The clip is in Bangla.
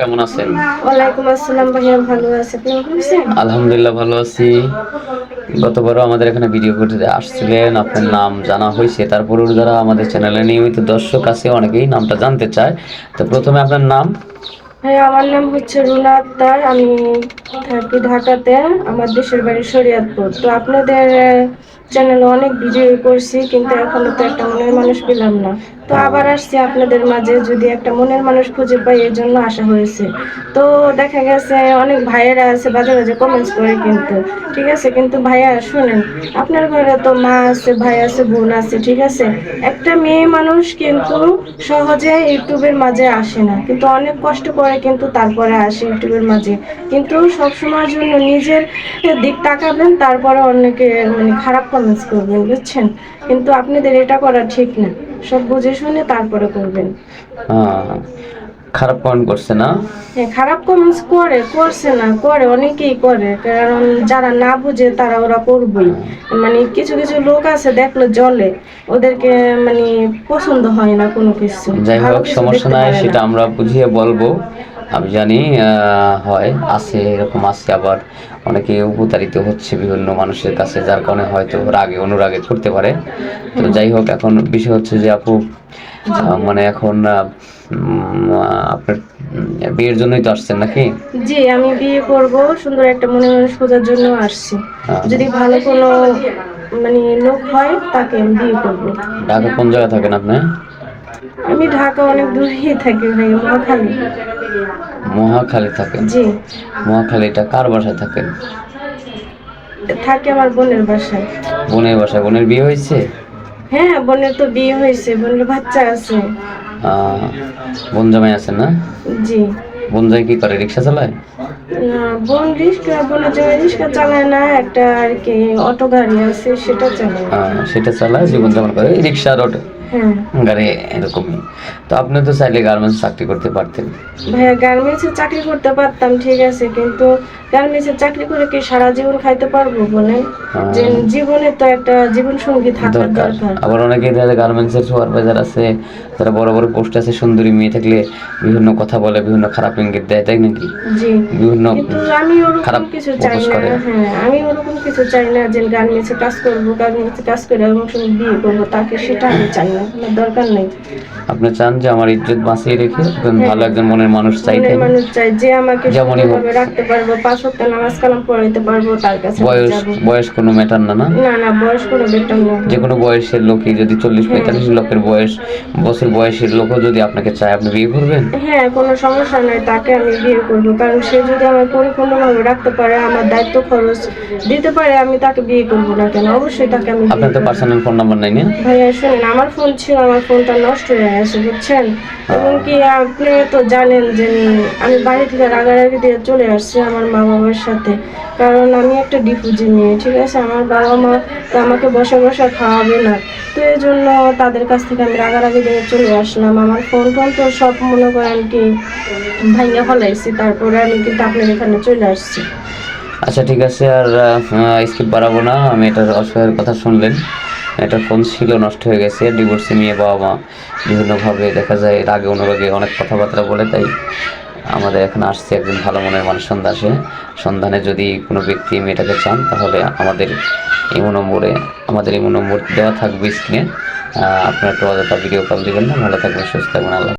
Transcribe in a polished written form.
কেমন আছেন? ওয়ালাইকুম আসসালাম ভাইয়া, ভালো আছি। আপনি ভালো আছেন? আলহামদুলিল্লাহ ভালো আছি। গতবারও আমাদের এখানে ভিডিও করতে আসছিলেন, আপনার জি নাম জানা হয়েছে। তারপরেও যারা আমাদের চ্যানেলে নিয়মিত দর্শক আছে অনেকেই নামটা জানতে চায়। তো জি প্রথমে আপনার নাম? ভাইয়া, আমার নাম হচ্ছে রুনা আক্তার। আমি থাকি ঢাকাতে। আমার দেশের বাড়ি শরীয়তপুর। তো আপনাদের চ্যানেলে অনেক ভিডিও করছি, কিন্তু এখনো তো একটা মনের মানুষ পেলাম না। তো আবার আসছি আপনাদের মাঝে, যদি একটা মনের মানুষ খুঁজে পাই এর জন্য আসা হয়েছে। তো দেখা গেছে অনেক ভাইয়েরা আছে বাজে বাজে কমেন্টস করে, কিন্তু ঠিক আছে। কিন্তু ভাইয়া শুনেন, আপনার ঘরে তো মা আছে, ভাই আছে, বোন আছে, ঠিক আছে। একটা মেয়ে মানুষ কিন্তু সহজে ইউটিউবের মাঝে আসে না, কিন্তু অনেক কষ্ট করে কিন্তু তারপরে আসে ইউটিউবের মাঝে। কিন্তু সব সময়ের জন্য নিজের দিক তাকাবেন, তারপরে অন্যকে মানে খারাপ কমেন্টস করবেন, বুঝছেন? কিন্তু আপনাদের এটা করা ঠিক না। সব বুঝে শুনে তারপরে করবেন। আহ, খারাপ কমেন্ট করছে না? হ্যাঁ, খারাপ কমেন্টস করছে না, করে অনেকেই করে, কারণ যারা না বুঝে তারা ওরা করবেই। মানে কিছু কিছু লোক আছে দেখলে জলে, ওদেরকে মানে পছন্দ হয় না কোনো কিছু, যাই ভালো হোক, কিছু সমস্যা দেখতে নাই, পারে না। সেটা আমরা বুঝিয়ে বলবো। আমি জানি হয় আছে, এরকম আছে। আবার অনেকে উপতারিত হচ্ছে বিভিন্ন মানুষের কাছে, যার কারণে হয়তো রাগে অনুরাগে করতে পারে। তো হ্যাঁ। যাই হোক, এখন বিষয় হচ্ছে যে আপু, জি মানে এখন আপনার বিয়ের জন্যই তো আসছেন নাকি? জি, আমি বিয়ে করব, সুন্দর একটা মনে মানুষ খোঁজার জন্য আসছি। যদি ভালো কোনো মানে লোক হয় তাকে আমি বিয়ে করব। ঢাকা কোন জায়গায় থাকেন আপনি? আমি ঢাকা অনেক দূরেই থাকি ভাই, মহাখালী। মহাখালী থাকেন? জি, মহাখালীটা কার বাসায় থাকেন? থাকি আমার বোনের বাসায়। বোনের বাসায়। বোনের বিয়ে হয়েছে? হ্যাঁ, বোনের তো বিয়ে হয়েছে, বোনের বাচ্চা আছে। আহ, বোন জামাই আছে না? জি। বোন জামাই কি করে, রিক্সা চালায়? বোনের জন্য রিক্সা চালায় না, একটা আর কি অটো গাড়ি আছে, সেটা চালায়। সেটা চালায়, জীবনযাপন করে রিক্সা আর অটো হ্যাঁ গাড়ি, এরকমই। তো আপনি তো চাইলে গার্মেন্টস চাকরি করতে পারতেন। ভাইয়া, গার্মেন্টসে চাকরি করতে পারতাম, ঠিক আছে, কিন্তু গার্মেন্টসে চাকরি করে কি সারা জীবন খাইতে পারবো বলেন? যে আহ, জীবনে তো একটা জীবন সঙ্গী থাকার দরকার। দরকার। আবার অনেকে যারা গার্মেন্টসের সুপারভাইজার আছে, যারা বড় বড় পোস্টে আছে, সুন্দরী মেয়ে থাকলে বিভিন্ন কথা বলে, বিভিন্ন খারাপ ইঙ্গিত দেয়, তাই নাকি? জি, বিভিন্ন কিন্তু আমি ওরকম খারাপ কিছু চাই উপোস না। করে। হ্যাঁ, আমি ওরকম কিছু চাই না যে গার্মেন্টসে কাজ করবো, গার্মেন্টসে কাজ করে এবং সঙ্গে বিয়ে করবো তাকে, সেটা আমি চাই না, আমার দরকার নেই। আপনি চান যে আমার ইজ্জত বাঁচিয়ে রেখে একজন হ্যাঁ, ভালো একজন মনের মানুষ চাই, মনের তাই না? মানুষ চাই যে আমাকে যেমনই হোক। সুন্দরভাবে রাখতে পারবো, 5 ওয়াক্ত নামাজ কালাম পড়াইতে পারবো, তার কাছে আমি বয়স যাবো। বয়স কোনো ম্যাটার না, না? না না, বয়স কোনো বেতন না। যে কোনো বয়সের লোকই যদি 40-45 লোকের বছর বয়সের লোকও যদি আপনাকে চায়, আপনি বিয়ে করবেন? হ্যাঁ, কোনো সমস্যা নাই, তাকে আমি বিয়ে করবো, কারণ সে যদি আমার পরিপূর্ণভাবে রাখতে পারে, আমার দায়িত্ব খরচ দিতে পারে, আমি তাকে বিয়ে করবো না কেন? অবশ্যই তাকে আমি বিয়ে আপনার তো করবো। পার্সোনাল ফোন নাম্বার নাই না? ভাইয়া শুনেন, আমার ফোন ছিল, আমার ফোনটা নষ্ট হয়ে গেছে, বুঝছেন? এবং কি আপনি তো জানেন যে আমি বাড়ি থেকে রাগারাগি দিয়ে চলে আসছি আমার মা বাবার সাথে, কারণ আমি একটা ডিফুজি মেয়ে, ঠিক আছে। আমার বাবা মা তো আমাকে বসে বসে খাওয়াবে না, তো এই জন্য তাদের কাছ থেকে আমি রাগারাগি দিয়ে চলে আসলাম। আমার ফোন টোন তো সব মনে করেন কি ভাঙিয়ে ফেলাইছি, তারপরে আমি কিন্তু আপনার এখানে চলে আসছি। আচ্ছা ঠিক আছে, আর স্কিপ বাড়াবো না। আমি এটার অসহায়ের কথা শুনলেন। এটা ফোন ছিল, নষ্ট হয়ে গেছে। ডিভোর্সে নিয়ে বাবা মা বিভিন্নভাবে দেখা যায় রাগে অনুরাগে অনেক কথাবার্তা বলে, তাই আমাদের এখানে আসছে একজন ভালো মনের মানুষ সন্ধানে যদি কোনো ব্যক্তি মেয়েটাকে চান, তাহলে আমাদের ইমো নম্বর দেওয়া থাকবে স্ক্রিনে। আপনার তো অযথা ভিডিও কল দিবেন না। ভালো থাকবেন, সুস্থ থাকবেন, আল্লাহ।